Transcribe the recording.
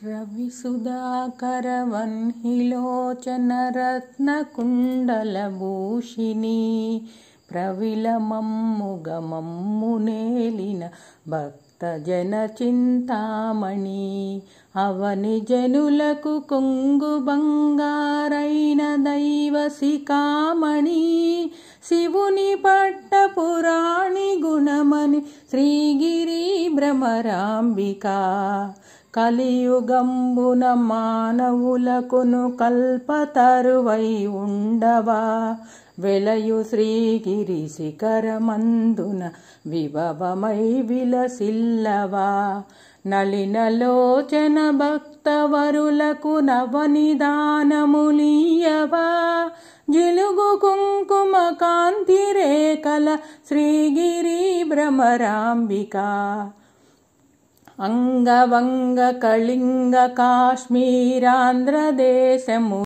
రవిసుధాకరవన్హిలోచనరత్నకుండలభూషిణీ ప్రవిలమమ్ముగమమ్మునేలిన భక్తజనచింతామణి అవని జనులకు కొంగు బంగారైన దైవశిఖామణి శివుని పట్టపురాణి గుణమని శ్రీగిరి భ్రమరాంబికా కలియుగంబున మానవులకును కల్పతరువై ఉండవా వెలయు శ్రీగిరి శిఖరమందున విభవమై విలసిల్లవా నళినలోచన భక్తవరులకు నవనిదానములీయవా జిలుగు కుంకుమ కాంతి రేఖల శ్రీగిరి భ్రమరాంబికా అంగవంగ కళింగ కాశ్మీరాంధ్రదేశము